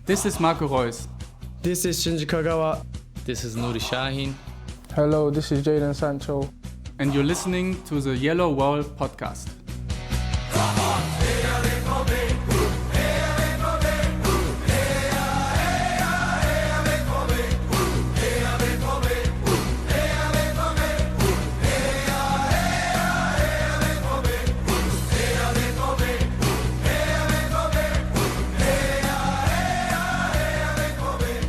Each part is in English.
This is Marco Reus. This is Shinji Kagawa. This is Nuri Shahin. Hello, this is Jadon Sancho. And you're listening to the Yellow Wall podcast.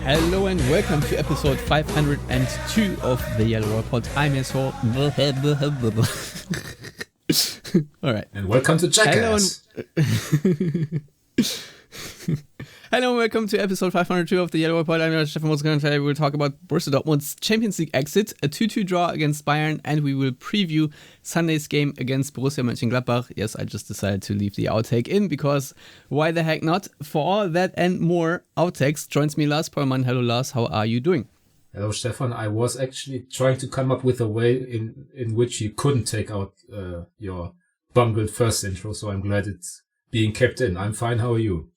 Hello and welcome to episode 502 of the Yellow Wall Pod. I'm your host. Alright. And welcome to Jackass. Hello and welcome to episode 502 of the Yellow Wall Pod. I'm your Stefan Moskan. Today we'll talk about Borussia Dortmund's Champions League exit, a 2-2 draw against Bayern, and we will preview Sunday's game against Borussia Mönchengladbach. Yes, I just decided to leave the outtake in because why the heck not? For all that and more outtakes joins me Lars Pollmann. Hello Lars, how are you doing? Hello Stefan, I was actually trying to come up with a way in which you couldn't take out your bungled first intro, so I'm glad it's being kept in. I'm fine, how are you?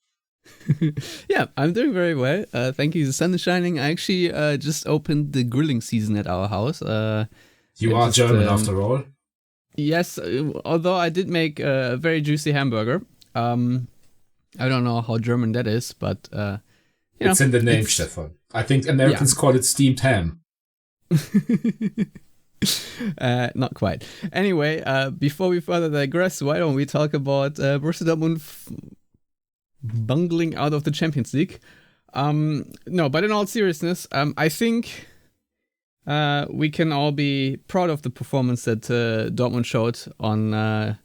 Yeah, I'm doing very well. Thank you. The sun is shining. I actually just opened the grilling season at our house. You are German after all. Yes, although I did make a very juicy hamburger. I don't know how German that is, but it's in the name, Stefan. I think Americans call it steamed ham. Not quite. Anyway, before we further digress, why don't we talk about Borussia Dortmund bungling out of the Champions League? No, but in all seriousness, I think we can all be proud of the performance that Dortmund showed on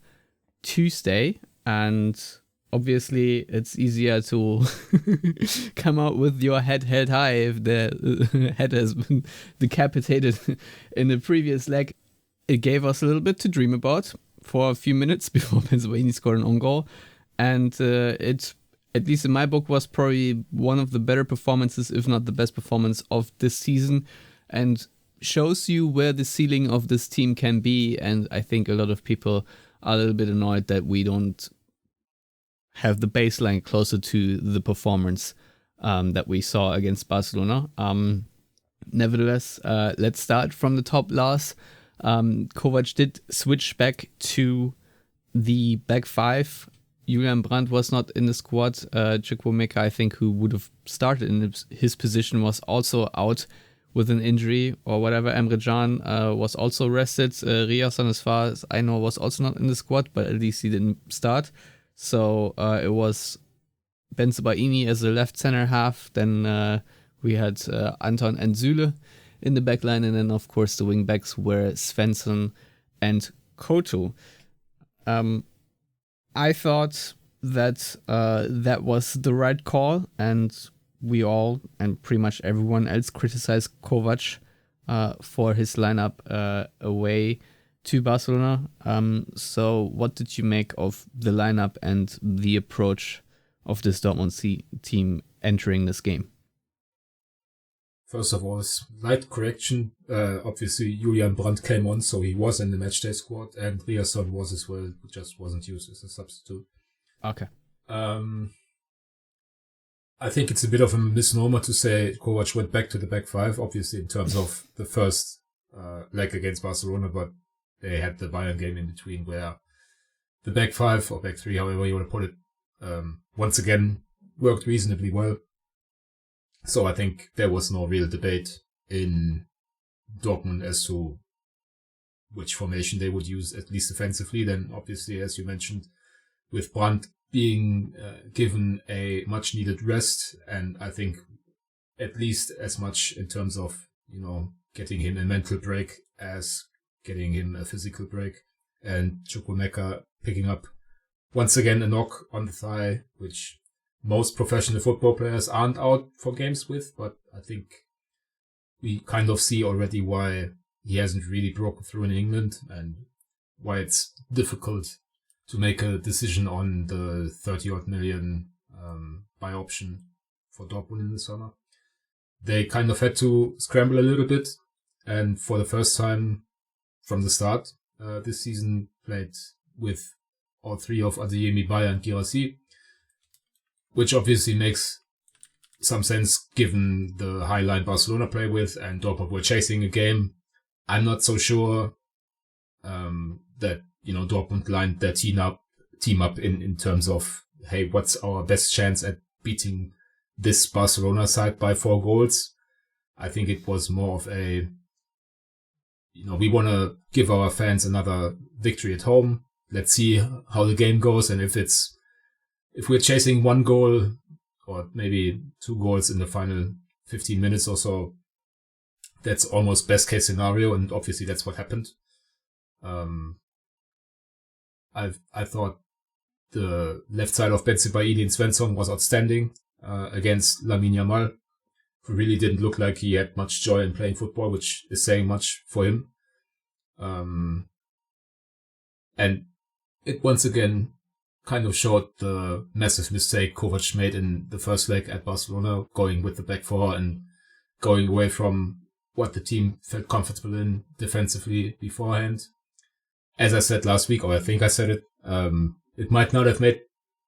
Tuesday, and obviously it's easier to come out with your head held high if the head has been decapitated in the previous leg. It gave us a little bit to dream about for a few minutes before Pennsylvania scored an own goal, and it, at least in my book, was probably one of the better performances, if not the best performance of this season, and shows you where the ceiling of this team can be. And I think a lot of people are a little bit annoyed that we don't have the baseline closer to the performance that we saw against Barcelona. Nevertheless, let's start from the top, Lars. Kovac did switch back to the back five. Julian Brandt was not in the squad. Chukwuemeka, I think, who would have started in his position, was also out with an injury or whatever. Emre Can was also rested. Riasson, as far as I know, was also not in the squad, but at least he didn't start. So it was Bensebaini as the left center half. Then we had Anton and Süle in the back line. And then, of course, the wing backs were Svensson and Koto. I thought that that was the right call, and we all, and pretty much everyone else, criticized Kovac for his lineup away to Barcelona. So what did you make of the lineup and the approach of this Dortmund team entering this game? First of all, slight correction. Obviously, Julian Brandt came on, so he was in the matchday squad, and Riasson was as well, just wasn't used as a substitute. Okay. I think it's a bit of a misnomer to say Kovac went back to the back five, obviously, in terms of the first leg against Barcelona, but they had the Bayern game in between where the back five, or back three, however you want to put it, once again worked reasonably well. So I think there was no real debate in Dortmund as to which formation they would use, at least defensively. Then obviously, as you mentioned, with Brandt being given a much needed rest, and I think at least as much in terms of, getting him a mental break as getting him a physical break, and Chukwuemeka picking up once again a knock on the thigh, which most professional football players aren't out for games with, but I think we kind of see already why he hasn't really broken through in England and why it's difficult to make a decision on the 30-odd million buy option for Dortmund in the summer. They kind of had to scramble a little bit, and for the first time from the start this season played with all three of Adeyemi, Bayer and Guirassy, which obviously makes some sense given the high line Barcelona play with and Dortmund were chasing a game. I'm not so sure that, Dortmund lined their team up in terms of, hey, what's our best chance at beating this Barcelona side by 4 goals? I think it was more of a, we want to give our fans another victory at home. Let's see how the game goes. And if we're chasing 1 goal or maybe 2 goals in the final 15 minutes or so, that's almost best case scenario. And obviously that's what happened. I thought the left side of Bensebaini and Svensson was outstanding against Lamine Yamal, who really didn't look like he had much joy in playing football, which is saying much for him. And it once again kind of showed the massive mistake Kovac made in the first leg at Barcelona, going with the back 4 and going away from what the team felt comfortable in defensively beforehand. As I said last week, or I think I said it, it might not have made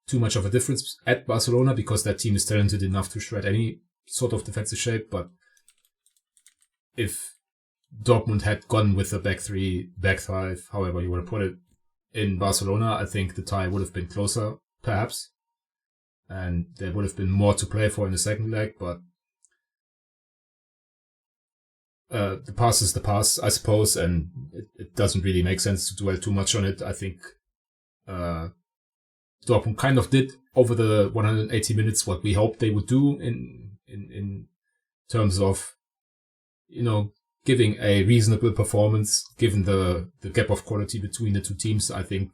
too much of a difference at Barcelona because that team is talented enough to shred any sort of defensive shape. But if Dortmund had gone with the back 3, back 5, however you want to put it, in Barcelona, I think the tie would have been closer, perhaps. And there would have been more to play for in the second leg, but the past is the past, I suppose, and it doesn't really make sense to dwell too much on it. I think Dortmund kind of did over the 180 minutes what we hoped they would do in terms of, giving a reasonable performance, given the gap of quality between the two teams. I think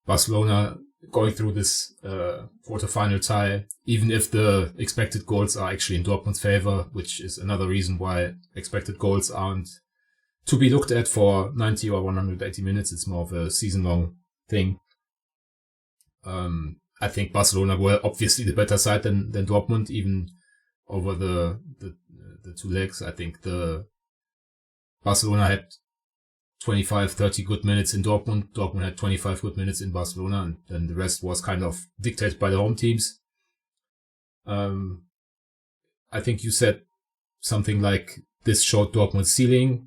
Barcelona going through this quarterfinal tie, even if the expected goals are actually in Dortmund's favor, which is another reason why expected goals aren't to be looked at for 90 or 180 minutes. It's more of a season-long thing. I think Barcelona were obviously the better side than Dortmund, even over the 2 legs. I think Barcelona had 25, 30 good minutes in Dortmund. Dortmund had 25 good minutes in Barcelona, and then the rest was kind of dictated by the home teams. I think you said something like this showed Dortmund's ceiling.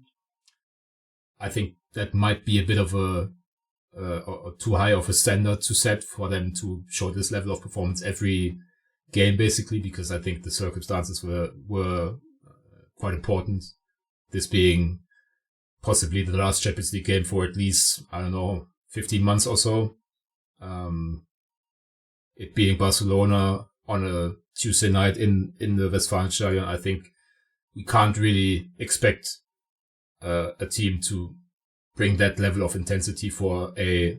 I think that might be a bit of a too high of a standard to set for them to show this level of performance every game, basically, because I think the circumstances were quite important. This being possibly the last Champions League game for at least, 15 months or so. It being Barcelona on a Tuesday night in the Westfalenstadion, I think we can't really expect a team to bring that level of intensity for a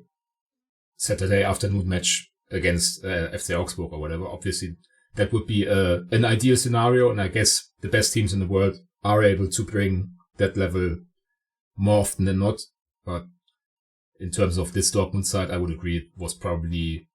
Saturday afternoon match against FC Augsburg or whatever. Obviously, that would be an ideal scenario, and I guess the best teams in the world are able to bring that level more often than not. But in terms of this Dortmund side, I would agree it was probably,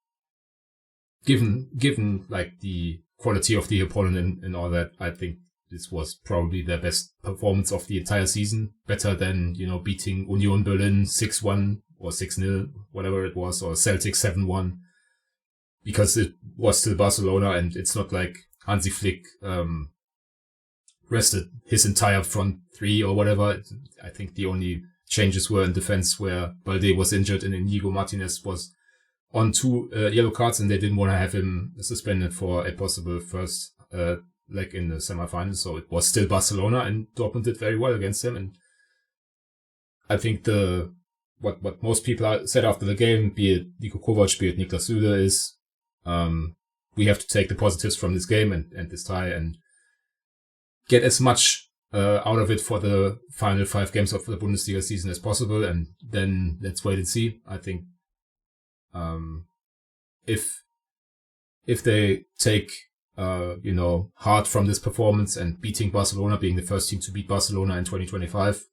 given like the quality of the opponent and all that, I think this was probably their best performance of the entire season. Better than, beating Union Berlin 6-1 or 6-0, whatever it was, or Celtic 7-1. Because it was still Barcelona, and it's not like Hansi Flick rested his entire front 3 or whatever. I think the only changes were in defense, where Balde was injured and Inigo Martinez was on 2 yellow cards, and they didn't want to have him suspended for a possible first leg in the semifinals. So it was still Barcelona, and Dortmund did very well against them. And I think what most people said after the game, be it Niko Kovac, be it Niklas Süle, is we have to take the positives from this game and this tie and get as much out of it for the final 5 games of the Bundesliga season as possible, and then let's wait and see. I think if they take heart from this performance and beating Barcelona, being the first team to beat Barcelona in 2025,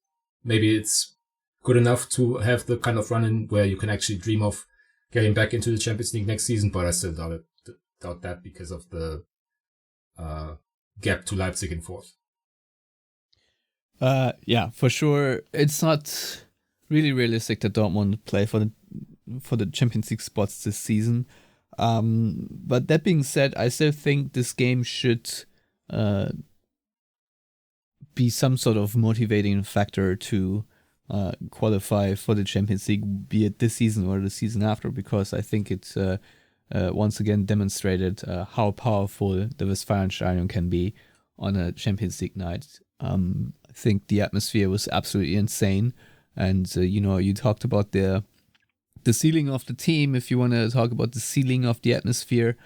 maybe it's good enough to have the kind of run-in where you can actually dream of getting back into the Champions League next season. But I still doubt that because of the gap to Leipzig in 4th. Yeah, for sure. It's not really realistic that Dortmund play for the Champions League spots this season. But that being said, I still think this game should be some sort of motivating factor to qualify for the Champions League, be it this season or the season after, because I think it's once again demonstrated how powerful the Westfalenstadion can be on a Champions League night. I think the atmosphere was absolutely insane, and you talked about the ceiling of the team. If you want to talk about the ceiling of the atmosphere,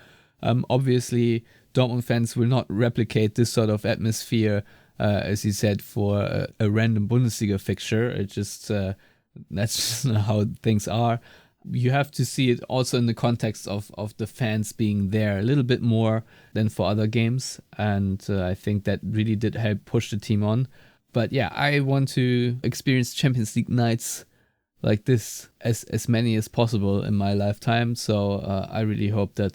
obviously Dortmund fans will not replicate this sort of atmosphere, as you said, for a random Bundesliga fixture. It just that's just not how things are. You have to see it also in the context of the fans being there a little bit more than for other games, and I think that really did help push the team on. But yeah, I want to experience Champions League nights like this as many as possible in my lifetime. So I really hope that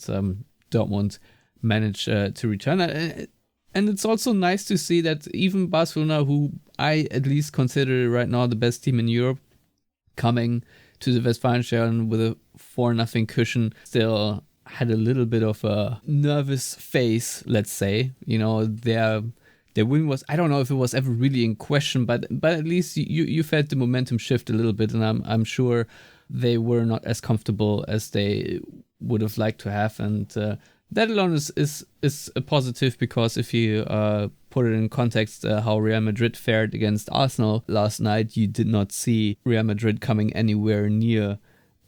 Dortmund manage to return. And it's also nice to see that even Barcelona, who I at least consider right now the best team in Europe, coming to the Westfalenstadion with a 4-0 cushion, still had a little bit of a nervous face, let's say. Their win was, I don't know if it was ever really in question, but at least you felt the momentum shift a little bit, and I'm sure they were not as comfortable as they would have liked to have, and that alone is a positive, because if you put it in context how Real Madrid fared against Arsenal last night, you did not see Real Madrid coming anywhere near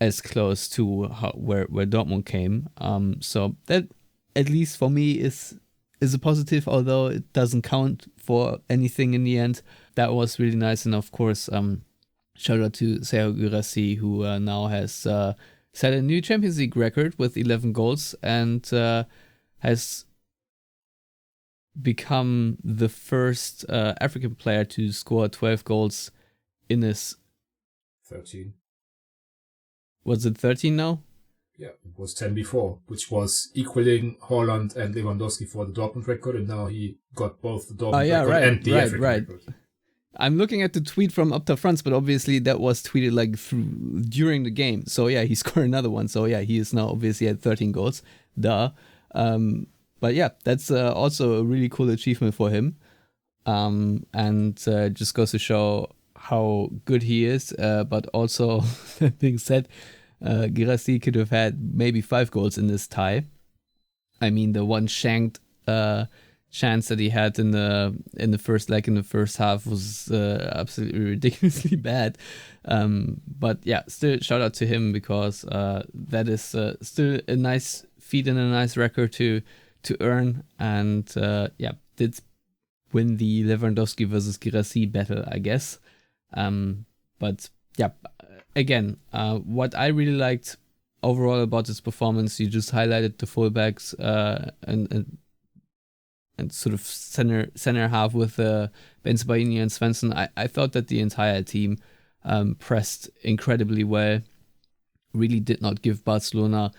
as close to where Dortmund came. So that, at least for me, is a positive, although it doesn't count for anything in the end. That was really nice, and of course, shout out to Sergio Guirassy, who now has set a new Champions League record with 11 goals and has become the first African player to score 12 goals in his 13. Was it 13 now? Yeah, it was 10 before, which was equaling Haaland and Lewandowski for the Dortmund record, and now he got both the Dortmund record and the African record. I'm looking at the tweet from Opta France, but obviously that was tweeted like during the game. So yeah, he scored another one. So yeah, he is now obviously at 13 goals. Duh. But yeah, that's also a really cool achievement for him. And just goes to show how good he is. But also, that being said, Guirassy could have had maybe 5 goals in this tie. I mean, the one shanked chance that he had in the first leg, in the first half, was absolutely ridiculously bad. But yeah, still shout out to him, because that is still a nice feat and a nice record to earn. And yeah, did win the Lewandowski versus Guirassy battle, I guess. But yeah, again, what I really liked overall about this performance, you just highlighted the fullbacks and sort of center half with Bensebaini and Svensson. I thought that the entire team pressed incredibly well, really did not give Barcelona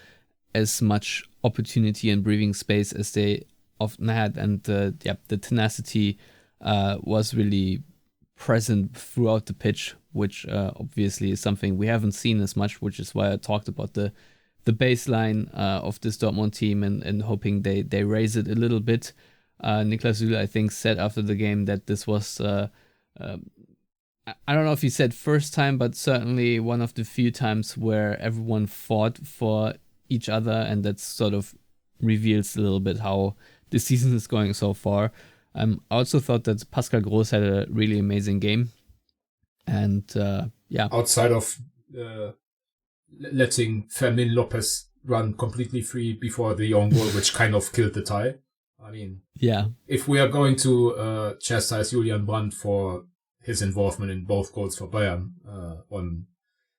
as much opportunity and breathing space as they often had, and the tenacity was really present throughout the pitch, which obviously is something we haven't seen as much, which is why I talked about the baseline of this Dortmund team and hoping they raise it a little bit. Niklas Süle, I think, said after the game that this was, I don't know if he said first time, but certainly one of the few times where everyone fought for each other, and that sort of reveals a little bit how the season is going so far. I also thought that Pascal Groß had a really amazing game. And yeah. Outside of letting Fermin Lopez run completely free before the own goal, which kind of killed the tie. I mean, yeah. If we are going to chastise Julian Brandt for his involvement in both goals for Bayern on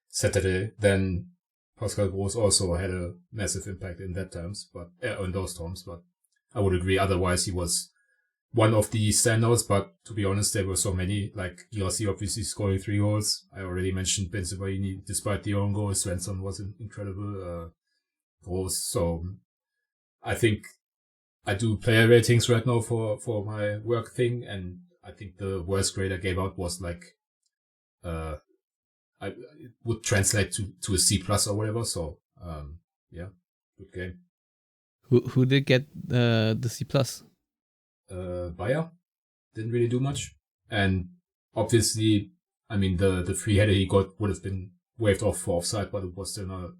Saturday, then Pascal Groß also had a massive impact in those terms. But I would agree. Otherwise, he was one of the standouts. But to be honest, there were so many. Like Guirassy obviously scoring 3 goals. I already mentioned Bensebaini, despite the own goal. Svensson was incredible. Groß. So I think I do player ratings right now for my work thing, and I think the worst grade I gave out was like, it would translate to a C+ or whatever. So, yeah, good game. Who did get the C plus? Bayer didn't really do much, and obviously, I mean the free header he got would have been waved off for offside, but it was still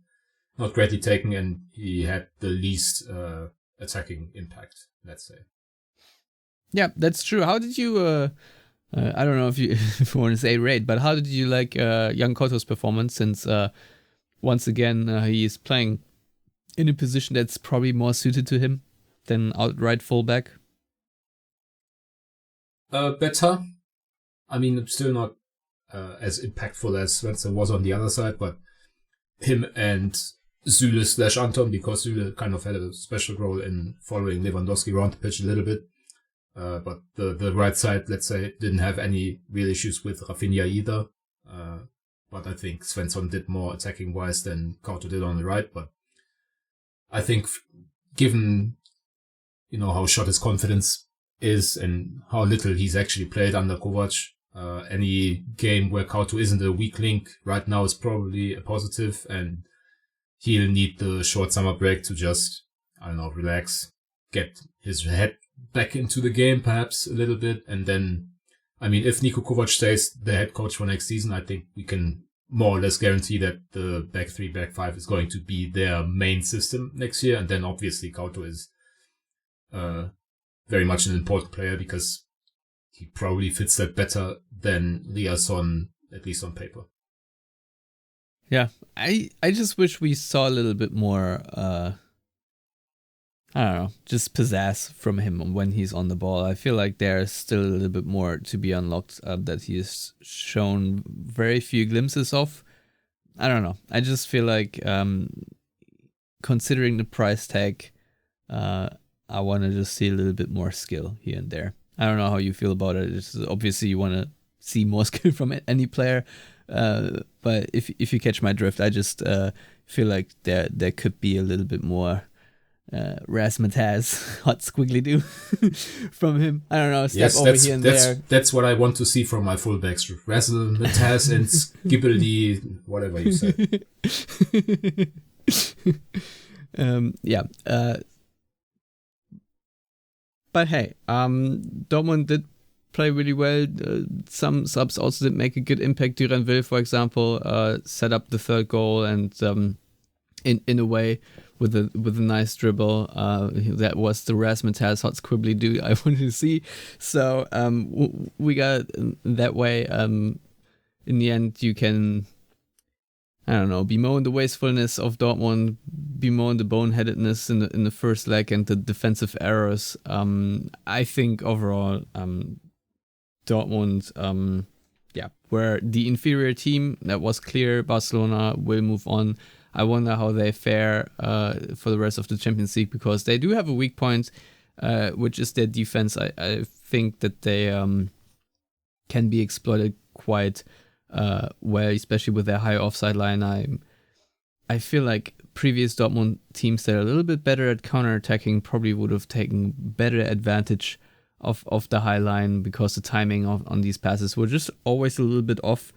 not greatly taken, and he had the least attacking impact, let's say. Yeah, that's true. How did you? I don't know if you if you want to say rate, but how did you like young Koto's performance? Since once again he is playing in a position that's probably more suited to him than outright fullback. Better. I mean, still not as impactful as Svensson was on the other side, but him and Süle / Anton, because Süle kind of had a special role in following Lewandowski around the pitch a little bit. But the right side, let's say, didn't have any real issues with Rafinha either. But I think Svensson did more attacking wise than Kauto did on the right. But I think given, how shot his confidence is and how little he's actually played under Kovac, any game where Kauto isn't a weak link right now is probably a positive, and he'll need the short summer break to just, relax, get his head back into the game perhaps a little bit. And then, if Niko Kovac stays the head coach for next season, I think we can more or less guarantee that the back 3, back 5 is going to be their main system next year. And then obviously Kauto is very much an important player because he probably fits that better than Riasson, at least on paper. Yeah, I just wish we saw a little bit more, I don't know, just pizzazz from him when he's on the ball. I feel like there's still a little bit more to be unlocked that he has shown very few glimpses of. I don't know. I just feel like considering the price tag, I want to just see a little bit more skill here and there. I don't know how you feel about it. It's obviously you want to see more skill from any player. But if you catch my drift, I just feel like there could be a little bit more Razzmatazz, hot squiggly do from him. I don't know, step over here and there. That's what I want to see from my fullbacks. Razzmatazz and skibbly, whatever you say. But hey, Dortmund did play really well. Some subs also did make a good impact. Duranville, for example, set up the third goal, and in a way with a nice dribble. That was the Razzmatazz hot squibbly do I wanted to see. So we got that way. In the end, you can, I don't know, bemoan the wastefulness of Dortmund, bemoan the boneheadedness in the first leg and the defensive errors. I think overall, Dortmund, were the inferior team. That was clear. Barcelona will move on. I wonder how they fare for the rest of the Champions League, because they do have a weak point, which is their defense. I think that they can be exploited quite well, especially with their high offside line. I feel like previous Dortmund teams that are a little bit better at counterattacking probably would have taken better advantage of the high line, because the timing on these passes were just always a little bit off.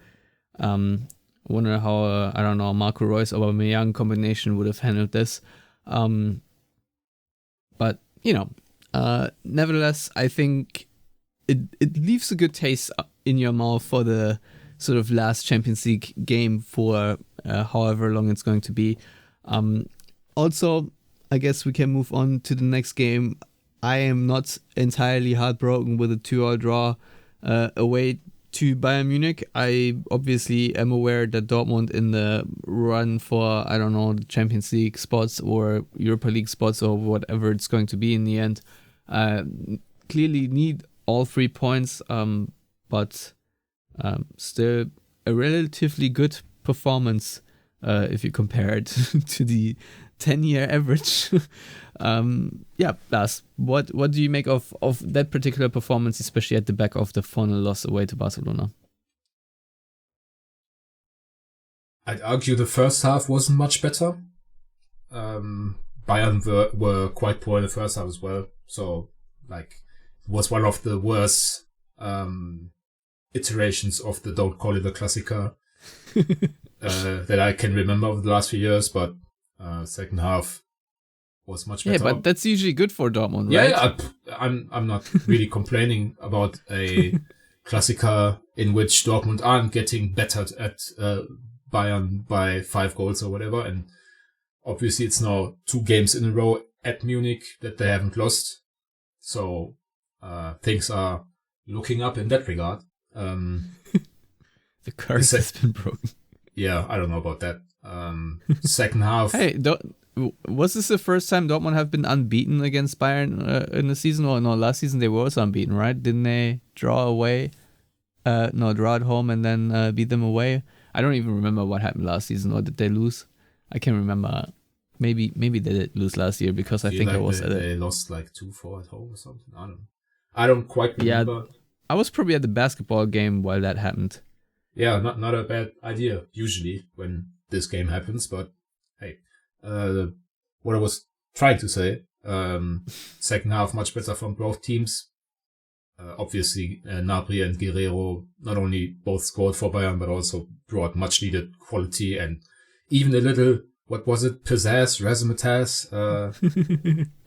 I wonder how, I don't know, Marco Reus or Aubameyang combination would have handled this. But, nevertheless, I think it leaves a good taste in your mouth for the sort of last Champions League game for however long it's going to be. Also, I guess we can move on to the next game. I am not entirely heartbroken with a 2-2 draw away to Bayern Munich. I obviously am aware that Dortmund in the run for, I don't know, the Champions League spots or Europa League spots or whatever it's going to be in the end, clearly need all 3 points, but still a relatively good performance if you compare it to the 10-year average. Lars, what do you make of that particular performance, especially at the back of the 4-0 loss away to Barcelona? I'd argue the first half wasn't much better. Bayern were quite poor in the first half as well. So, it was one of the worst iterations of the don't call it a Klassiker that I can remember over the last few years. But second half, was much better. Yeah, but that's usually good for Dortmund, yeah, right? Yeah, I'm not really complaining about a Klassiker in which Dortmund aren't getting battered at Bayern by 5 goals or whatever. And obviously it's now 2 games in a row at Munich that they haven't lost. So things are looking up in that regard. The curse has been broken. Yeah, I don't know about that. Second half. Hey, was this the first time Dortmund have been unbeaten against Bayern in the season? Or no, last season they were also unbeaten, right? Didn't they draw away? Draw at home and then beat them away. I don't even remember what happened last season, or did they lose? I can't remember. Maybe they did lose last year because I think like I was they lost like 2-4 at home or something. I don't quite remember. Yeah, I was probably at the basketball game while that happened. Yeah, not a bad idea usually when this game happens, but hey, what I was trying to say, second half much better from both teams. Obviously, Gnabry and Guerrero not only both scored for Bayern, but also brought much needed quality and even a little, what was it, pizzazz, razzmatazz,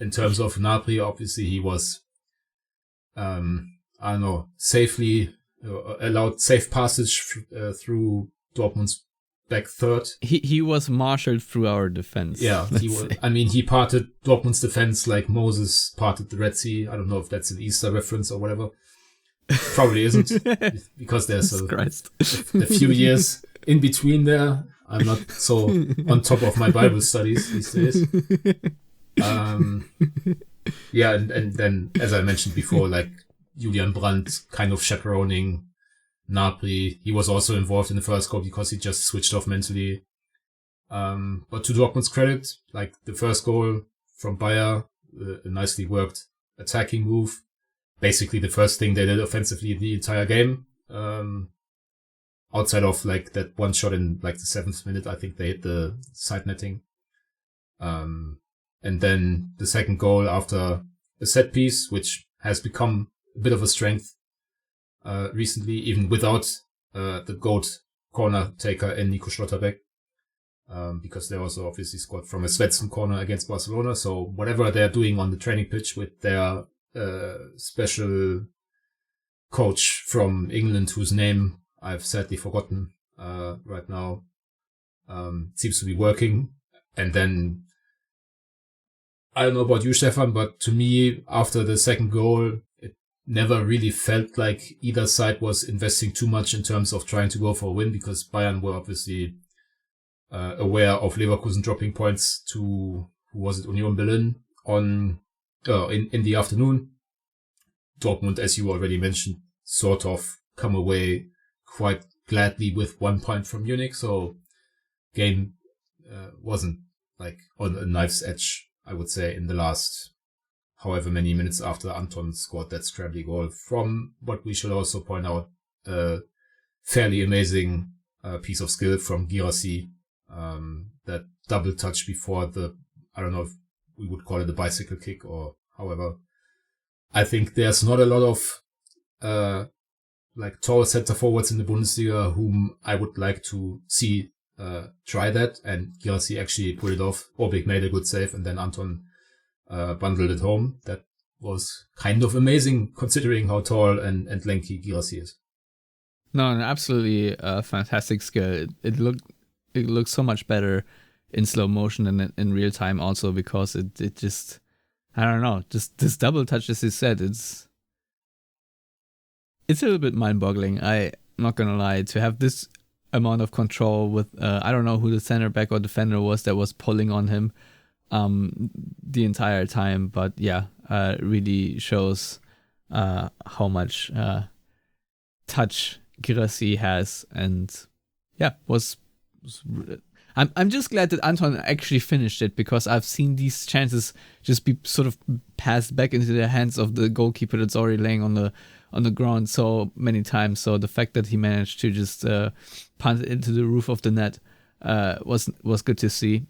in terms of Gnabry. Obviously, he was, safely allowed safe passage through Dortmund's back third. He was marshaled through our defense. Yeah, he parted Dortmund's defense like Moses parted the Red Sea. I don't know if that's an Easter reference or whatever. Probably isn't, because there's a few years in between there. I'm not so on top of my Bible studies these days. Yeah, and then, as I mentioned before, like Julian Brandt kind of chaperoning Gnabry. He was also involved in the first goal because he just switched off mentally. But to Dortmund's credit, like the first goal from Bayer, a nicely worked attacking move. Basically the first thing they did offensively in the entire game. Outside of like that one shot in like the 7th minute, I think they hit the side netting. And then the second goal after a set piece, which has become a bit of a strength recently, even without the GOAT corner taker in Nico Schlotterbeck, because they also obviously scored from a Svensson corner against Barcelona. So whatever they're doing on the training pitch with their special coach from England, whose name I've sadly forgotten right now, seems to be working. And then, I don't know about you, Stefan, but to me, after the second goal, it never really felt like either side was investing too much in terms of trying to go for a win, because Bayern were obviously aware of Leverkusen dropping points to, who was it, Union Berlin in the afternoon. Dortmund, as you already mentioned, sort of come away quite gladly with 1 point from Munich. So game wasn't like on a knife's edge, I would say, in the last however many minutes after Anton scored that scrappy goal from what we should also point out, a fairly amazing piece of skill from Guirassy. That double touch before I don't know if we would call it a bicycle kick or however. I think there's not a lot of like tall center forwards in the Bundesliga whom I would like to see try that, and Guirassy actually pulled it off. Orbik made a good save, and then Anton bundled it home. That was kind of amazing considering how tall and lanky Guirassy is. No, absolutely fantastic skill. It looks so much better in slow motion than in real time also, because it just, I don't know, just this double touch, as you said, it's a little bit mind-boggling. I'm not gonna lie, to have this amount of control with I don't know who the center back or defender was that was pulling on him the entire time, but yeah, really shows how much touch Guirassy has, and yeah, I'm just glad that Anton actually finished it, because I've seen these chances just be sort of passed back into the hands of the goalkeeper that's already laying on the ground so many times. So the fact that he managed to just punt it into the roof of the net was good to see.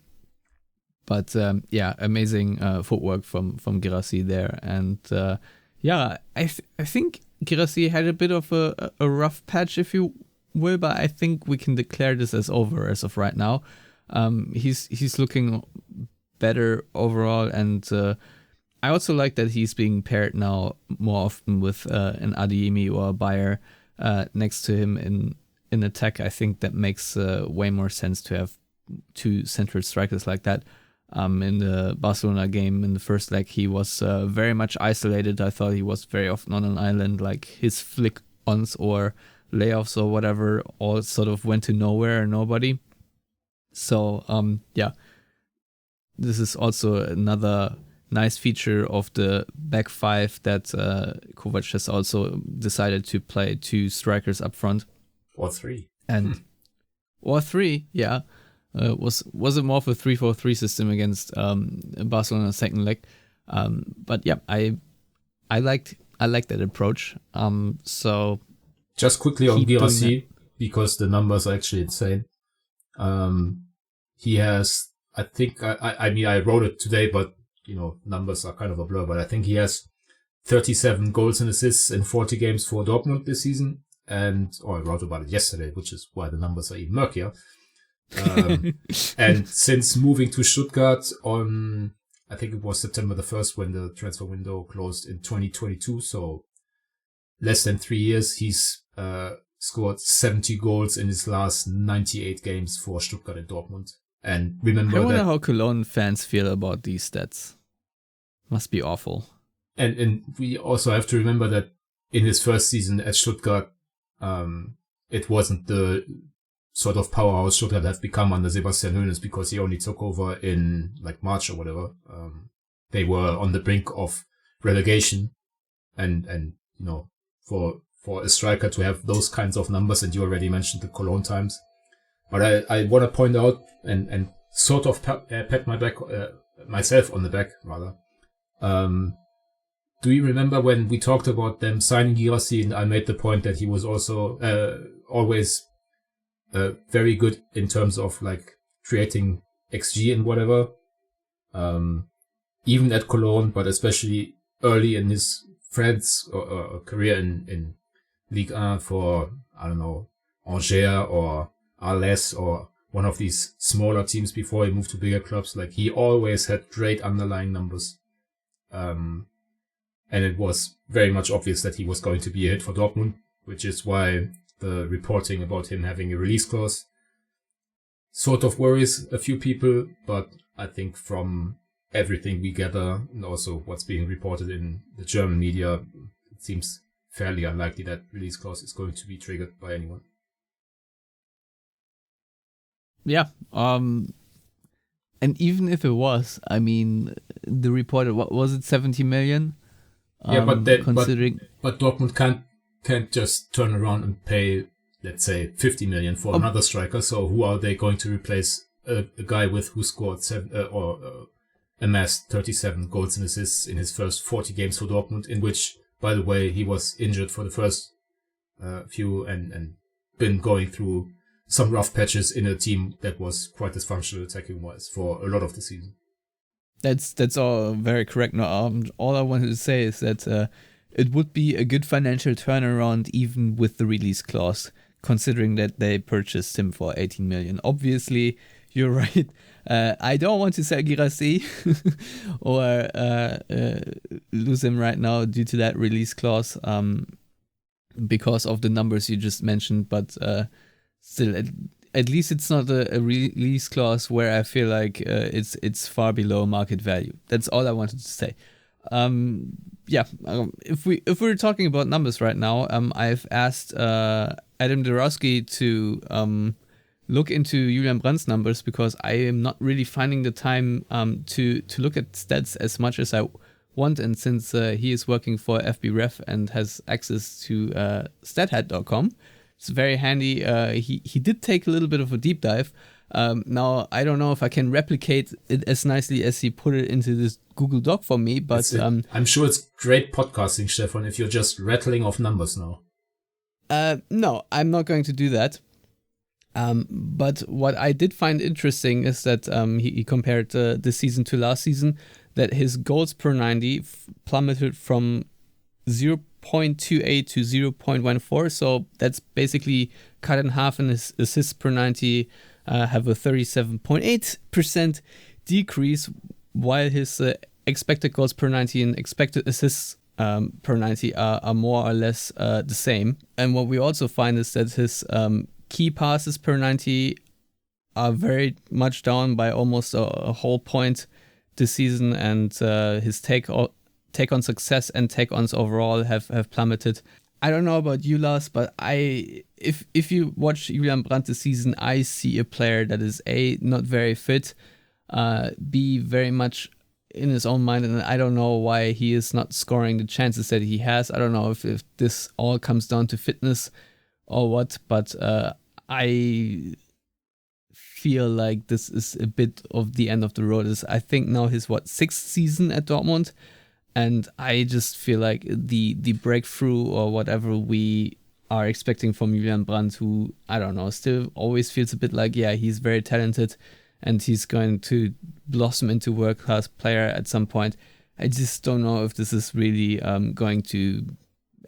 But yeah, amazing footwork from Guirassy there. And yeah, I think Guirassy had a bit of a rough patch, if you will, but I think we can declare this as over as of right now. He's looking better overall, and I also like that he's being paired now more often with an Adeyemi or a Bayer next to him in attack. I think that makes way more sense to have two central strikers like that. In the Barcelona game in the first leg, he was very much isolated. I thought he was very often on an island, like his flick-ons or layoffs or whatever all sort of went to nowhere and nobody. So, this is also another nice feature of the back five that Kovac has also decided to play two strikers up front. Or three. Or three, yeah. Was it more of a 3-4-3 system against Barcelona's second leg? But yeah, I liked that approach. So just quickly on Guirassy, because the numbers are actually insane. He has, I think, I mean, I wrote it today, but numbers are kind of a blur. But I think he has 37 goals and assists in 40 games for Dortmund this season, I wrote about it yesterday, which is why the numbers are even murkier. And since moving to Stuttgart on, I think it was September the 1st when the transfer window closed in 2022, so less than 3 years, he's scored 70 goals in his last 98 games for Stuttgart and Dortmund. And remember, I wonder how Cologne fans feel about these stats. Must be awful. And we also have to remember that in his first season at Stuttgart, it wasn't the sort of powerhouse Stuttgart have become under Sebastian Hoeneß, because he only took over in like March or whatever. They were on the brink of relegation, and for a striker to have those kinds of numbers, and you already mentioned the Cologne times. But I want to point out and sort of pat my back, myself on the back rather. Do you remember when we talked about them signing Guirassy, and I made the point that he was also always very good in terms of like creating XG and whatever, even at Cologne, but especially early in his French career in Ligue 1 for, I don't know, Angers or Arles or one of these smaller teams before he moved to bigger clubs. Like, he always had great underlying numbers. And it was very much obvious that he was going to be a hit for Dortmund, which is why the reporting about him having a release clause sort of worries a few people. But I think from everything we gather and also what's being reported in the German media, it seems fairly unlikely that release clause is going to be triggered by anyone. Yeah. And even if it was, I mean, the reported, what was it, 70 million? Yeah, but considering, but Dortmund can't just turn around and pay, let's say, 50 million for another striker. So who are they going to replace a guy with who scored amassed 37 goals and assists in his first 40 games for Dortmund, in which, by the way, he was injured for the first few and been going through some rough patches in a team that was quite dysfunctional attacking wise for a lot of the season. That's all very correct. No, all I wanted to say is that it would be a good financial turnaround even with the release clause, considering that they purchased him for 18 million. Obviously, you're right. I don't want to sell Guirassy or lose him right now due to that release clause because of the numbers you just mentioned. But still, at least it's not a release clause where I feel like it's far below market value. That's all I wanted to say. If we're talking about numbers right now, I've asked Adam Dorowski to look into Julian Brandt's numbers, because I am not really finding the time to look at stats as much as I want. And since he is working for FBref and has access to stathead.com, it's very handy. He did take a little bit of a deep dive. Now, I don't know if I can replicate it as nicely as he put it into this Google Doc for me, but I'm sure it's great podcasting, Stefan, if you're just rattling off numbers now. No, I'm not going to do that. But what I did find interesting is that he compared this season to last season, that his goals per 90 plummeted from 0.28 to 0.14. So that's basically cut in half, and his assists per 90 have a 37.8% decrease while his expected goals per 90 and expected assists per 90 are more or less the same. And what we also find is that his key passes per 90 are very much down by almost a whole point this season, and his take on success and take-ons overall have plummeted. I don't know about you, Lars, but if you watch Julian Brandt this season, I see a player that is A, not very fit, B, very much in his own mind, and I don't know why he is not scoring the chances that he has. I don't know if this all comes down to fitness or what, but I feel like this is a bit of the end of the road. I think now his sixth season at Dortmund, and I just feel like the breakthrough or whatever we are expecting from Julian Brandt, who, I don't know, still always feels a bit like, yeah, he's very talented and he's going to blossom into a world-class player at some point. I just don't know if this is really going to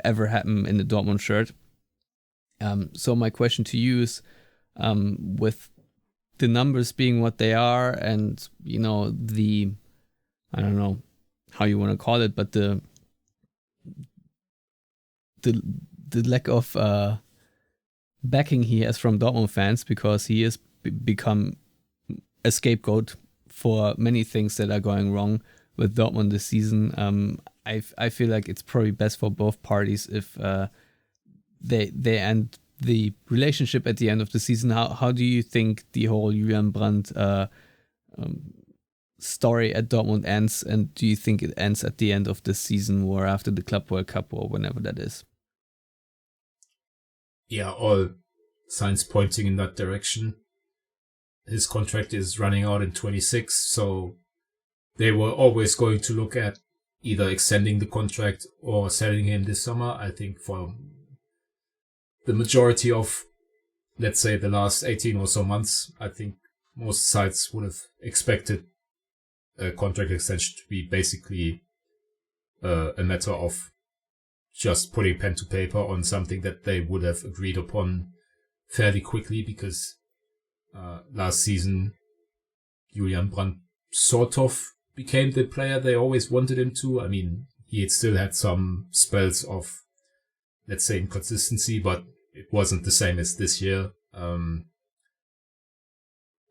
ever happen in the Dortmund shirt. So my question to you is, with the numbers being what they are, and I don't know how you want to call it, but the lack of backing he has from Dortmund fans, because he has become a scapegoat for many things that are going wrong with Dortmund this season. I feel like it's probably best for both parties if they end the relationship at the end of the season. How do you think the whole Julian Brandt story at Dortmund ends, and do you think it ends at the end of the season or after the Club World Cup or whenever that is? Yeah, all signs pointing in that direction. His contract is running out in 26, so they were always going to look at either extending the contract or selling him this summer. I think for the majority of, let's say, the last 18 or so months, I think most sides would have expected a contract extension to be basically a matter of just putting pen to paper on something that they would have agreed upon fairly quickly, because last season Julian Brandt sort of became the player they always wanted him to. I mean, he had still had some spells of, let's say, inconsistency, but it wasn't the same as this year.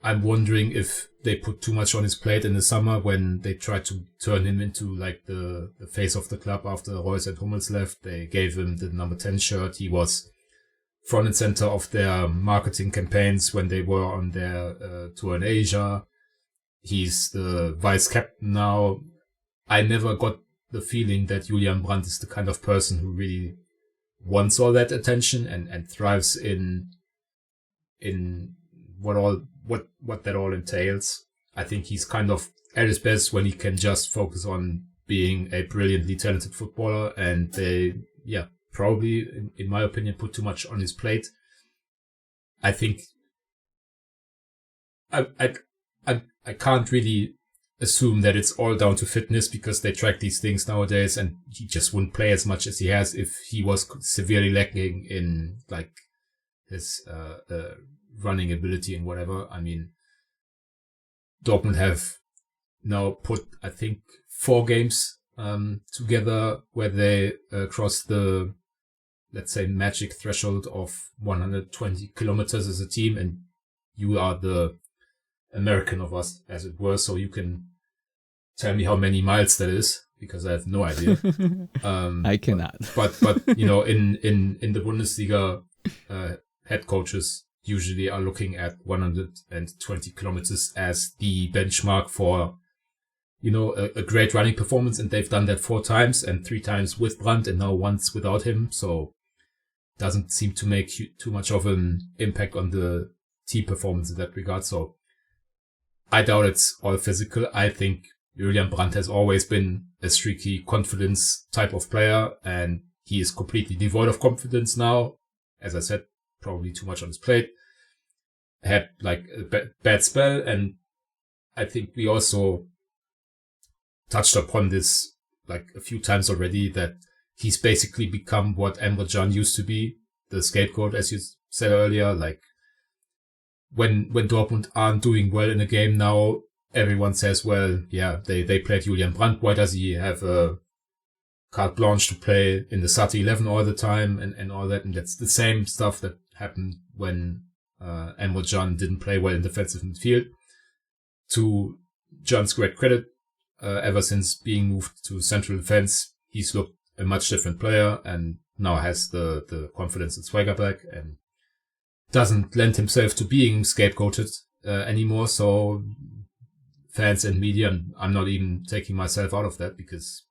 I'm wondering if they put too much on his plate in the summer when they tried to turn him into like the face of the club after Reus and Hummels left. They gave him the number 10 shirt. He was front and center of their marketing campaigns when they were on their tour in Asia. He's the vice captain now. I never got the feeling that Julian Brandt is the kind of person who really wants all that attention and thrives in what that all entails. I think he's kind of at his best when he can just focus on being a brilliantly talented footballer, and they, probably, in my opinion, put too much on his plate. I think I can't really assume that it's all down to fitness, because they track these things nowadays, and he just wouldn't play as much as he has if he was severely lacking in like his running ability and whatever. I mean, Dortmund have now put, I think, 4 games together where they crossed the, let's say, magic threshold of 120 kilometers as a team, and you are the American of us, as it were, so you can tell me how many miles that is, because I have no idea. I cannot. But in the Bundesliga, head coaches usually are looking at 120 kilometers as the benchmark for, a great running performance, and they've done that 4 times, and 3 times with Brandt and now once without him, so doesn't seem to make too much of an impact on the team performance in that regard. So I doubt it's all physical. I think Julian Brandt has always been a streaky confidence type of player, and he is completely devoid of confidence now. As I said, probably too much on his plate. Had like a bad spell, and I think we also touched upon this like a few times already, that he's basically become what Emre Can used to be, the scapegoat, as you said earlier. Like when Dortmund aren't doing well in a game now, everyone says, well, yeah, they played Julian Brandt. Why does he have a carte blanche to play in the starting 11 all the time and all that? And that's the same stuff that happened when Emre Can didn't play well in defensive midfield. To Can's great credit, ever since being moved to central defense, he's looked a much different player and now has the confidence and swagger back and doesn't lend himself to being scapegoated anymore. So fans and media, and I'm not even taking myself out of that, because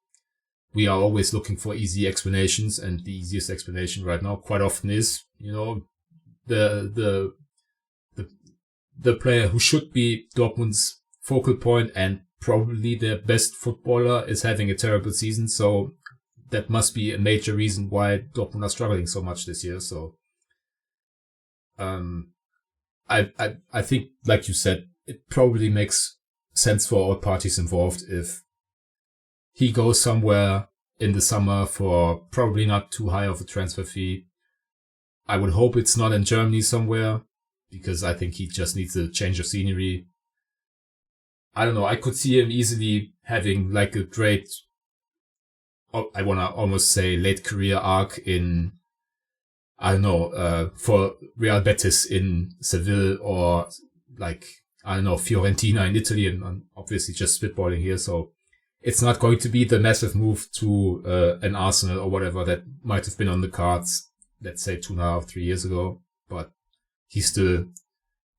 we are always looking for easy explanations, and the easiest explanation right now quite often is, the player who should be Dortmund's focal point and probably their best footballer is having a terrible season. So that must be a major reason why Dortmund are struggling so much this year. So, I think, like you said, it probably makes sense for all parties involved if he goes somewhere in the summer for probably not too high of a transfer fee. I would hope it's not in Germany somewhere, because I think he just needs a change of scenery. I don't know. I could see him easily having like a great, I want to almost say late career arc in, I don't know, for Real Betis in Seville, or like, I don't know, Fiorentina in Italy, and I'm obviously just spitballing here. So it's not going to be the massive move to an Arsenal or whatever that might have been on the cards, let's say 2.5, 3 years ago. But he's still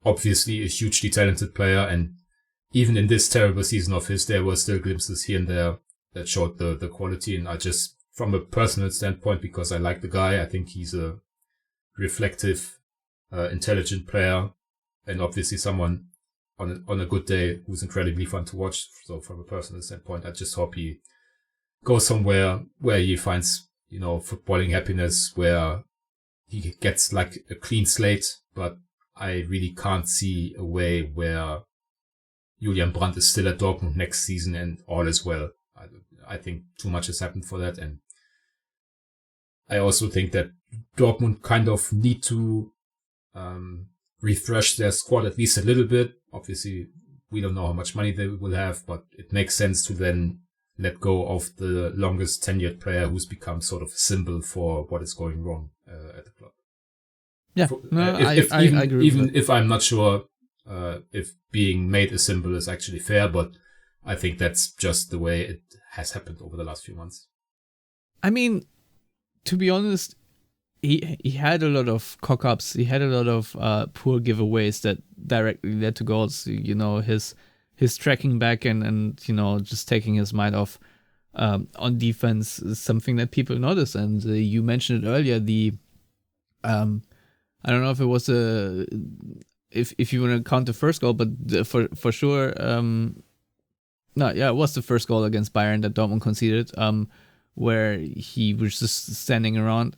obviously a hugely talented player. And even in this terrible season of his, there were still glimpses here and there that showed the quality. And I just, from a personal standpoint, because I like the guy, I think he's a reflective, intelligent player, and obviously someone on a good day who's incredibly fun to watch. So from a personal standpoint, I just hope he goes somewhere where he finds, footballing happiness, where he gets like a clean slate. But I really can't see a way where Julian Brandt is still at Dortmund next season and all is well. I think too much has happened for that. And I also think that Dortmund kind of need to refresh their squad at least a little bit. Obviously, we don't know how much money they will have, but it makes sense to then let go of the longest tenured player who's become sort of a symbol for what is going wrong at the club. Yeah, I agree. Even if I'm not sure if being made a symbol is actually fair, but I think that's just the way it has happened over the last few months. I mean, to be honest, he had a lot of cock-ups. He had a lot of poor giveaways that directly led to goals. His tracking back and just taking his mind off on defense is something that people notice. And you mentioned it earlier. I don't know if it was if you want to count the first goal, but for sure, it was the first goal against Bayern that Dortmund conceded. Where he was just standing around,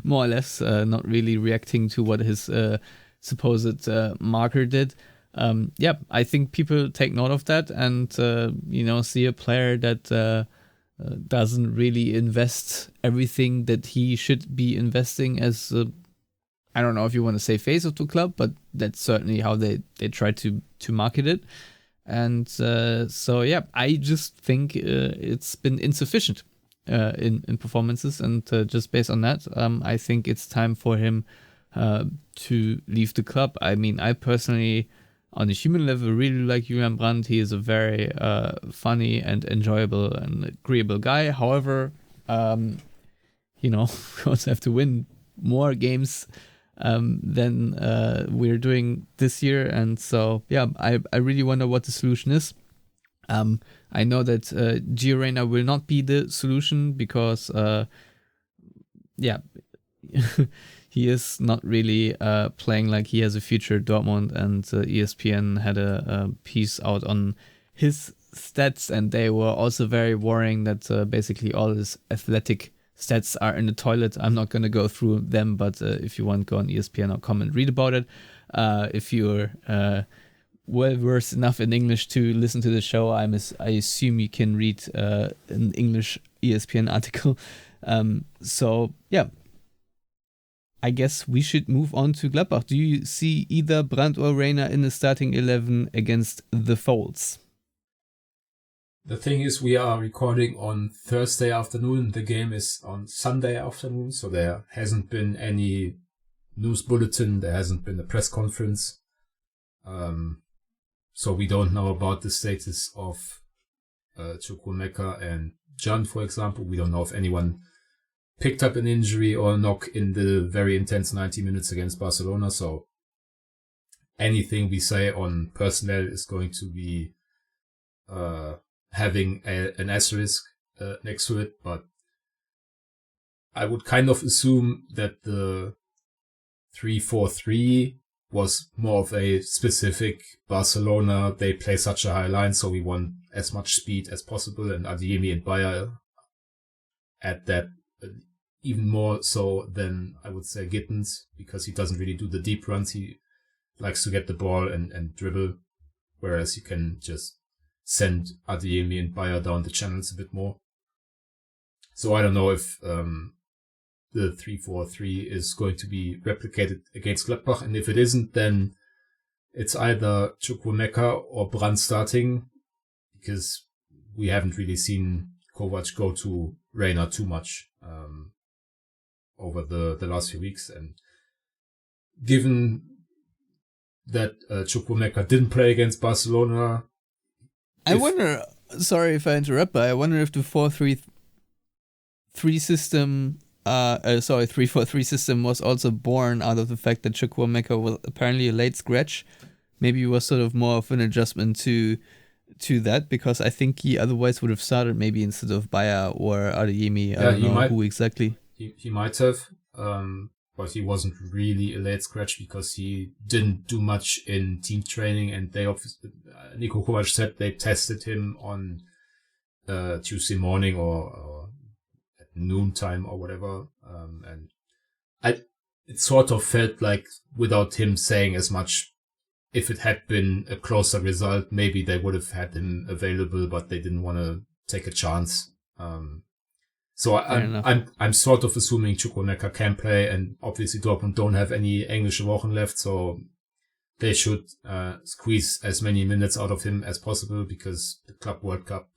more or less, not really reacting to what his supposed marker did. I think people take note of that and, see a player that doesn't really invest everything that he should be investing as, I don't know if you want to say face of the club, but that's certainly how they try to market it. And I just think it's been insufficient. In performances, and just based on that, I think it's time for him to leave the club. I mean, I personally, on a human level, really like Julian Brandt. He is a very funny and enjoyable and agreeable guy. However, we also have to win more games than we're doing this year, and so I really wonder what the solution is. I know that Gio Reyna will not be the solution because, he is not really playing like he has a future at Dortmund, and ESPN had a piece out on his stats, and they were also very worrying that basically all his athletic stats are in the toilet. I'm not going to go through them, but if you want, go on ESPN.com and read about it. If you're well versed enough in English to listen to the show, I assume you can read an English ESPN article. I guess we should move on to Gladbach. Do you see either Brandt or Reina in the starting 11 against the Folds? The thing is, we are recording on Thursday afternoon. The game is on Sunday afternoon, so there hasn't been any news bulletin. There hasn't been a press conference. So we don't know about the status of Chukwuemeka and Can, for example. We don't know if anyone picked up an injury or knock in the very intense 90 minutes against Barcelona. So anything we say on personnel is going to be having an asterisk next to it. But I would kind of assume that the 3-4-3 was more of a specific Barcelona. They play such a high line, so we want as much speed as possible. And Adeyemi and Bayer add that even more so than, I would say, Gittens, because he doesn't really do the deep runs. He likes to get the ball and dribble, whereas you can just send Adeyemi and Bayer down the channels a bit more. So I don't know if the 3-4-3 is going to be replicated against Gladbach, and if it isn't, then it's either Chukwuemeka or Brandt starting, because we haven't really seen Kovac go to Reina too much over the last few weeks. And given that Chukwuemeka didn't play against Barcelona, I wonder, sorry if I interrupt, but I wonder if the 4-3-3 system 3-4-3 system was also born out of the fact that Chukwuemeka was apparently a late scratch. Maybe it was sort of more of an adjustment to that, because I think he otherwise would have started maybe instead of Bayer or Adeyemi. I don't know who exactly. He might have, but he wasn't really a late scratch because he didn't do much in team training, and they obviously, Niko Kovac said they tested him on Tuesday morning or noontime or whatever, and it sort of felt like without him saying as much, if it had been a closer result, maybe they would have had him available, but they didn't want to take a chance. So I'm sort of assuming Chukwuemeka can play, and obviously Dortmund don't have any Englische Wochen left, so they should squeeze as many minutes out of him as possible, because the Club World Cup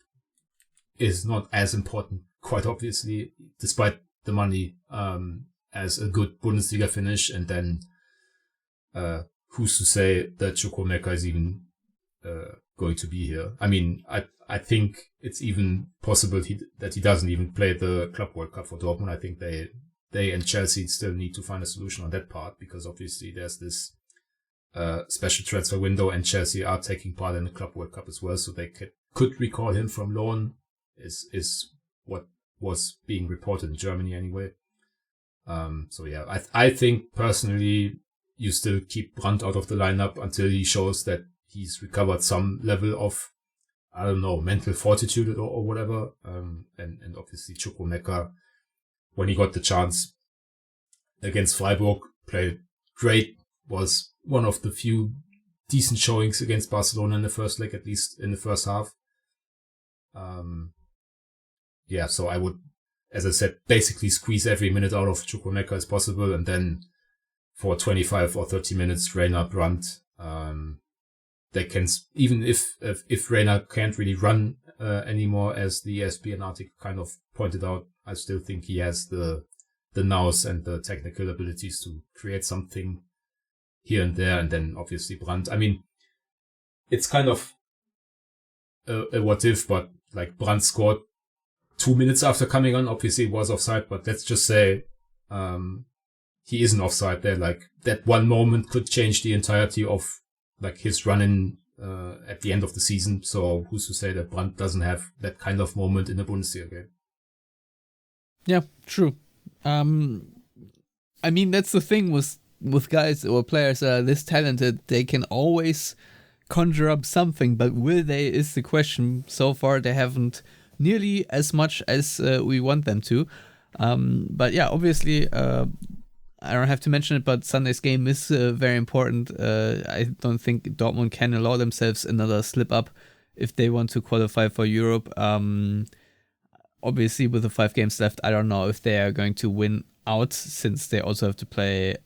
is not as important, quite obviously, despite the money, as a good Bundesliga finish. And then who's to say that Chukwuemeka is even going to be here? I mean, I think it's even possible that he doesn't even play the Club World Cup for Dortmund. I think they and Chelsea still need to find a solution on that part, because obviously there's this special transfer window, and Chelsea are taking part in the Club World Cup as well, so they could recall him from loan, is what was being reported in Germany anyway. So yeah, I think personally you still keep Brandt out of the lineup until he shows that he's recovered some level of, I don't know, mental fortitude or whatever. And obviously Chukwuemeka, when he got the chance against Freiburg, played great, was one of the few decent showings against Barcelona in the first leg, at least in the first half. Yeah, so I would, as I said, basically squeeze every minute out of Chukwuemeka as possible, and then for 25 or 30 minutes, Reina, Brandt, they can, even if Reina can't really run anymore, as the ESPN article kind of pointed out, I still think he has the nous and the technical abilities to create something here and there. And then obviously Brandt, I mean, it's kind of a what if, but like Brandt scored 2 minutes after coming on. Obviously it was offside, but let's just say he isn't offside there. Like that one moment could change the entirety of like his run in at the end of the season. So who's to say that Brandt doesn't have that kind of moment in a Bundesliga game? Yeah, true. I mean, that's the thing with guys or players that are this talented. They can always conjure up something, but will they is the question. So far they haven't nearly as much as we want them to. But yeah, obviously I don't have to mention it, but Sunday's game is very important. I don't think Dortmund can allow themselves another slip up if they want to qualify for Europe. Obviously with the 5 games left, I don't know if they are going to win out, since they also have to play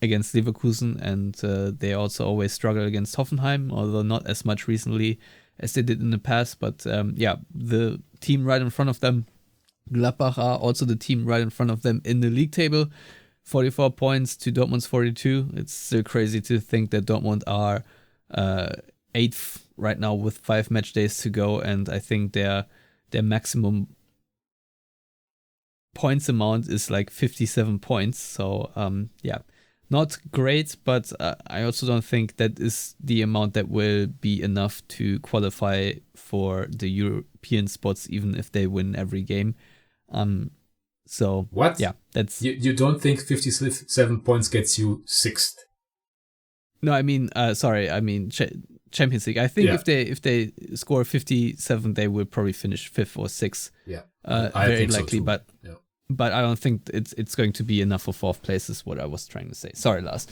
against Leverkusen, and they also always struggle against Hoffenheim, although not as much recently as they did in the past. But the team right in front of them, Gladbach, are also the team right in front of them in the league table. 44 points to Dortmund's 42. It's still crazy to think that Dortmund are 8th right now with 5 match days to go, and I think their maximum points amount is like 57 points. So not great, but I also don't think that is the amount that will be enough to qualify for the European spots, even if they win every game. So what? Yeah, that's you don't think 57 points gets you 6th? No, I mean, Champions League. I think if they score 57, they will probably finish 5th or 6th. Yeah, I very think likely, so but I don't think it's going to be enough for 4th place, is what I was trying to say. Sorry, Lars.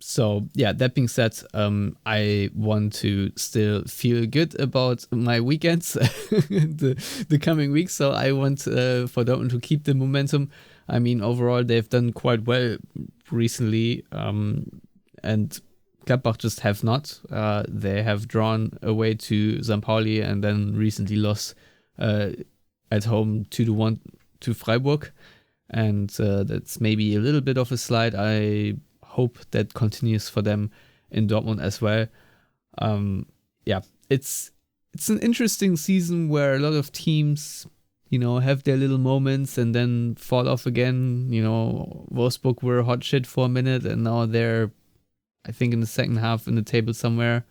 So yeah, that being said, I want to still feel good about my weekends, the coming weeks. So I want for Dortmund to keep the momentum. I mean, overall they've done quite well recently, and Gladbach just have not. They have drawn away to St. Pauli and then recently lost at home 2-1 to Freiburg, and that's maybe a little bit of a slide. I hope that continues for them in Dortmund as well. It's an interesting season where a lot of teams, have their little moments and then fall off again. Wolfsburg were hot shit for a minute, and now they're, I think, in the second half in the table somewhere.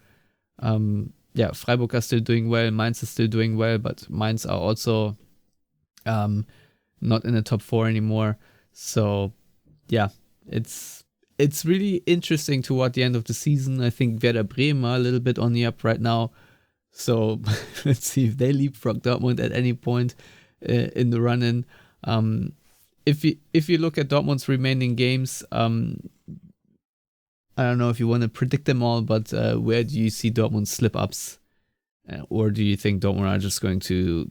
Freiburg are still doing well, Mainz is still doing well, but Mainz are also not in the top 4 anymore. So it's really interesting toward the end of the season. I think Werder Bremen are a little bit on the up right now. So let's see if they leapfrog Dortmund at any point in the run-in. If you look at Dortmund's remaining games, I don't know if you want to predict them all, but where do you see Dortmund's slip-ups? Or do you think Dortmund are just going to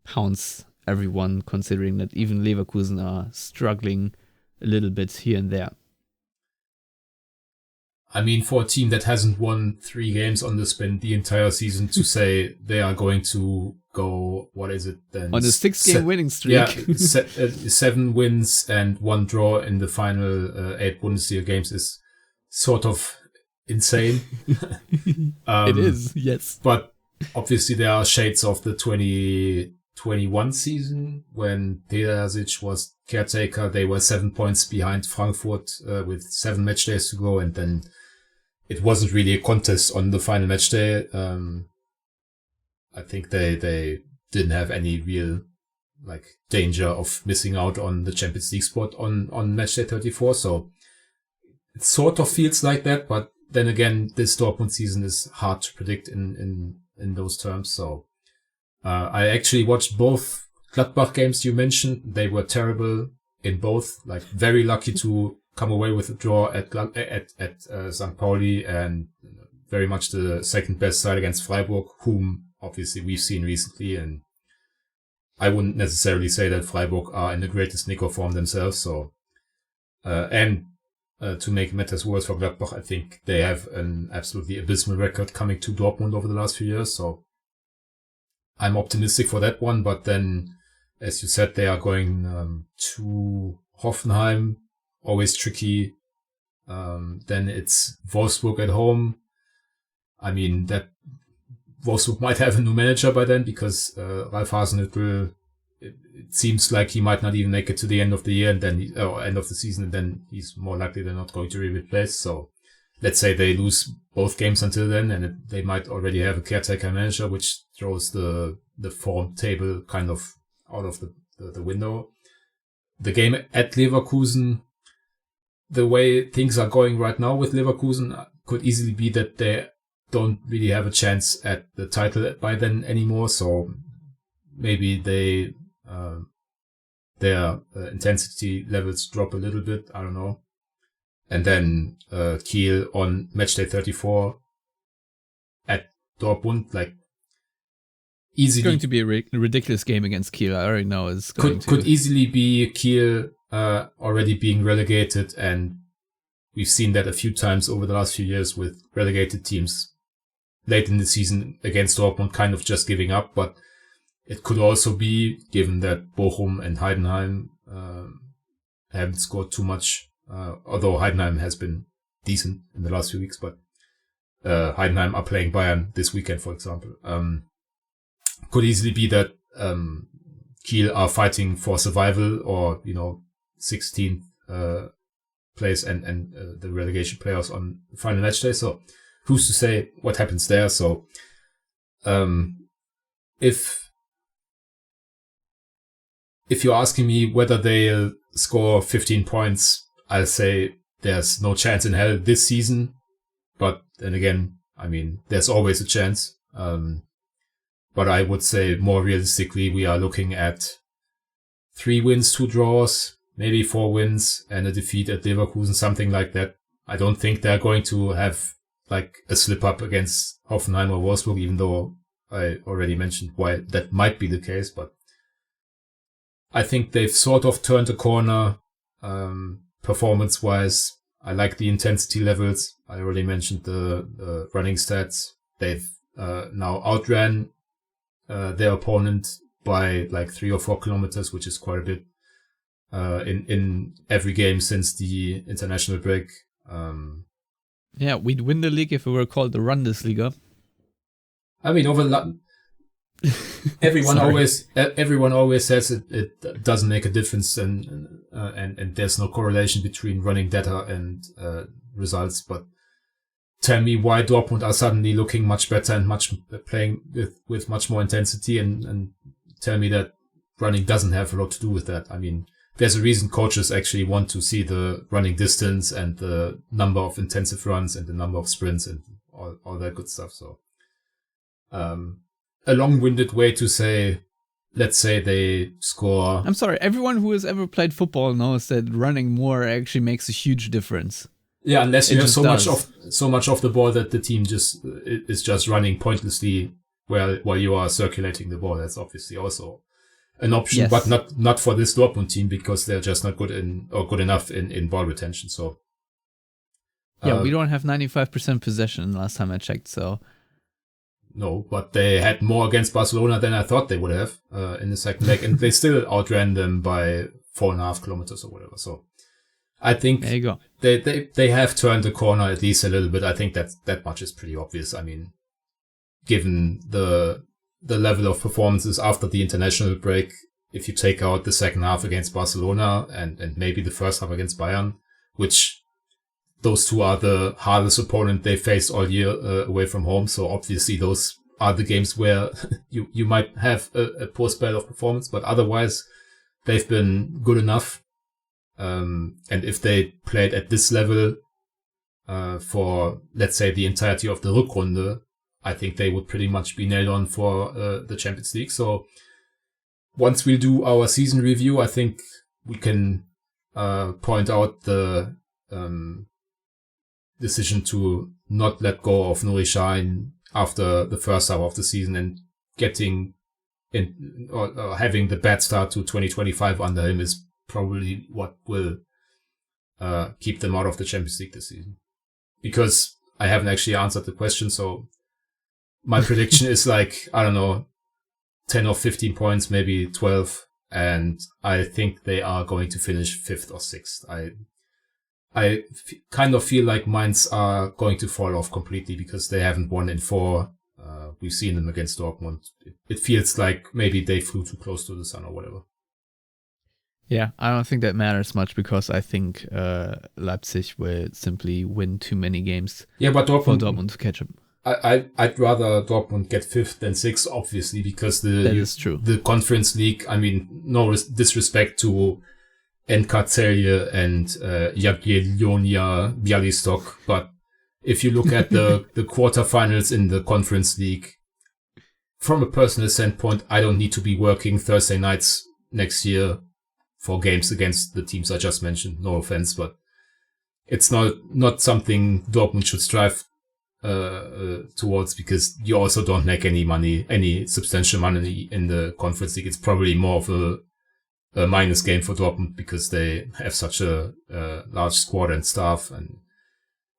pounce everyone, considering that even Leverkusen are struggling a little bit here and there? I mean, for a team that hasn't won 3 games on the spin the entire season, to say they are going to go, what is it then? On a 6-game winning streak. Yeah, 7 wins and 1 draw in the final 8 Bundesliga games is sort of insane. It is, yes. But obviously there are shades of the 2021 season when Terzic was caretaker. They were 7 points behind Frankfurt with 7 match days to go, and then it wasn't really a contest on the final match day. I think they didn't have any real danger of missing out on the Champions League spot on match day 34. So it sort of feels like that, but then again, this Dortmund season is hard to predict in those terms. So I actually watched both Gladbach games you mentioned. They were terrible in both. Very lucky to come away with a draw at St. Pauli, and very much the second best side against Freiburg, whom obviously we've seen recently. And I wouldn't necessarily say that Freiburg are in the greatest nick of form themselves. So to make matters worse for Gladbach, I think they have an absolutely abysmal record coming to Dortmund over the last few years. So I'm optimistic for that one. But then, as you said, they are going to Hoffenheim, always tricky. Then it's Wolfsburg at home. I mean, that Wolfsburg might have a new manager by then, because Ralf Hasenhüttl, it seems like he might not even make it to the end of the year, and then end of the season, and then he's more likely than not going to be replaced. So let's say they lose both games until then, and they might already have a caretaker manager, which throws the form table kind of out of the window. The game at Leverkusen, the way things are going right now with Leverkusen, could easily be that they don't really have a chance at the title by then anymore. So maybe their intensity levels drop a little bit. I don't know. And then Kiel on matchday 34 at Dortmund. It's going to be a ridiculous game against Kiel. I already know it's going could easily be Kiel already being relegated, and we've seen that a few times over the last few years with relegated teams late in the season against Dortmund kind of just giving up. But it could also be, given that Bochum and Heidenheim haven't scored too much, although Heidenheim has been decent in the last few weeks, but Heidenheim are playing Bayern this weekend, for example. Could easily be that Kiel are fighting for survival or, 16th place and the relegation playoffs on the final match day. So who's to say what happens there? So if you're asking me whether they'll score 15 points, I'll say there's no chance in hell this season. But then again, I mean, there's always a chance. But I would say more realistically, we are looking at 3 wins, 2 draws, maybe 4 wins and a defeat at Leverkusen, something like that. I don't think they're going to have like a slip up against Hoffenheim or Wolfsburg, even though I already mentioned why that might be the case. But I think they've sort of turned a corner, performance wise. I like the intensity levels. I already mentioned the running stats. They've now outran their opponent by like 3 or 4 kilometers, which is quite a bit in every game since the international break. Yeah, we'd win the league if it were called the Rundesliga. I mean, everyone always says it doesn't make a difference, and there's no correlation between running data and results. But tell me why Dortmund are suddenly looking much better and playing with much more intensity, and tell me that running doesn't have a lot to do with that. I mean, there's a reason coaches actually want to see the running distance and the number of intensive runs and the number of sprints and all that good stuff. So, a long-winded way to say, let's say they score. I'm sorry, everyone who has ever played football knows that running more actually makes a huge difference. Yeah, unless you have so much of the ball that the team is just running pointlessly while you are circulating the ball. That's obviously also an option, yes. But not for this Dortmund team, because they're just not good enough in ball retention. So yeah, we don't have 95% possession last time I checked. So no, but they had more against Barcelona than I thought they would have in the second leg, and they still outran them by 4.5 kilometers or whatever. So I think there you go. They have turned the corner at least a little bit. I think that much is pretty obvious. I mean, given the level of performances after the international break, if you take out the second half against Barcelona and maybe the first half against Bayern, which those two are the hardest opponent they faced all year away from home. So obviously those are the games where you might have a poor spell of performance, but otherwise they've been good enough. And if they played at this level for, let's say, the entirety of the Rückrunde, I think they would pretty much be nailed on for the Champions League. So once we do our season review, I think we can point out the decision to not let go of Nuri Sahin after the first half of the season and getting in or having the bad start to 2025 under him is probably what will keep them out of the Champions League this season. Because I haven't actually answered the question, so my prediction is like, I don't know, 10 or 15 points, maybe 12, and I think they are going to finish 5th or 6th. I kind of feel like Mainz are going to fall off completely because they haven't won in 4. We've seen them against Dortmund. It feels like maybe they flew too close to the sun or whatever. Yeah, I don't think that matters much because I think Leipzig will simply win too many games. Yeah, but for Dortmund to catch up. I'd rather Dortmund get 5th than 6th, obviously, because that is true. The Conference League, I mean, no disrespect to NK Celje and Jagiellonia Bialystok, but if you look at the quarterfinals in the Conference League, from a personal standpoint, I don't need to be working Thursday nights next year for games against the teams I just mentioned. No offense, but it's not something Dortmund should strive towards, because you also don't make any substantial money in the Conference League. It's probably more of a minus game for Dortmund because they have such a large squad and staff, and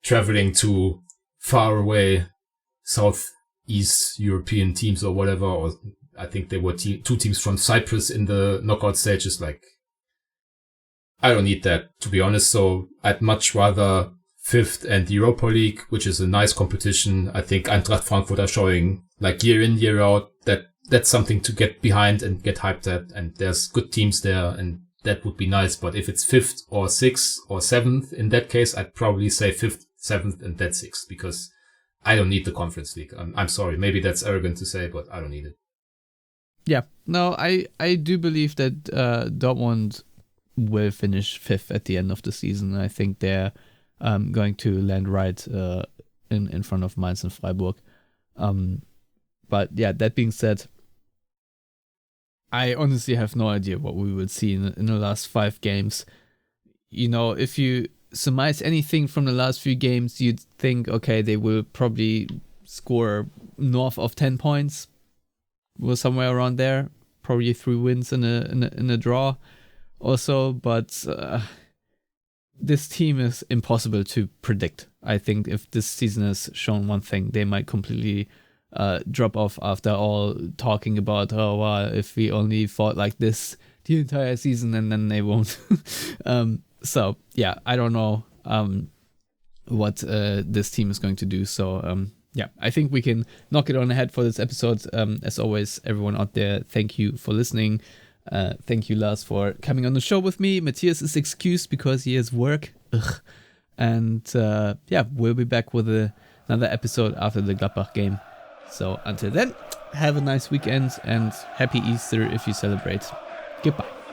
traveling to far away Southeast European teams or whatever, or I think there were two teams from Cyprus in the knockout stages. Like, I don't need that, to be honest. So I'd much rather 5th and the Europa League, which is a nice competition. I think Eintracht Frankfurt are showing, like, year in, year out, that's something to get behind and get hyped at. And there's good teams there, and that would be nice. But if it's 5th or 6th or 7th, in that case, I'd probably say 5th, 7th, and then 6th, because I don't need the Conference League. I'm sorry. Maybe that's arrogant to say, but I don't need it. Yeah, no, I do believe that Dortmund will finish 5th at the end of the season. I think they're going to land right in front of Mainz and Freiburg. But yeah, that being said, I honestly have no idea what we will see in the last 5 games. You know, if you surmise anything from the last few games, you'd think, okay, they will probably score north of 10 points. We're somewhere around there, probably 3 wins in a draw also, but this team is impossible to predict. I think if this season has shown one thing, they might completely drop off after all talking about, oh, wow, if we only fought like this the entire season, and then they won't. So, yeah, I don't know what this team is going to do. So, yeah, I think we can knock it on the head for this episode. As always, everyone out there, thank you for listening. Thank you, Lars, for coming on the show with me. Matthias is excused because he has work. Ugh. And yeah, we'll be back with another episode after the Gladbach game. So until then, have a nice weekend and happy Easter if you celebrate. Goodbye.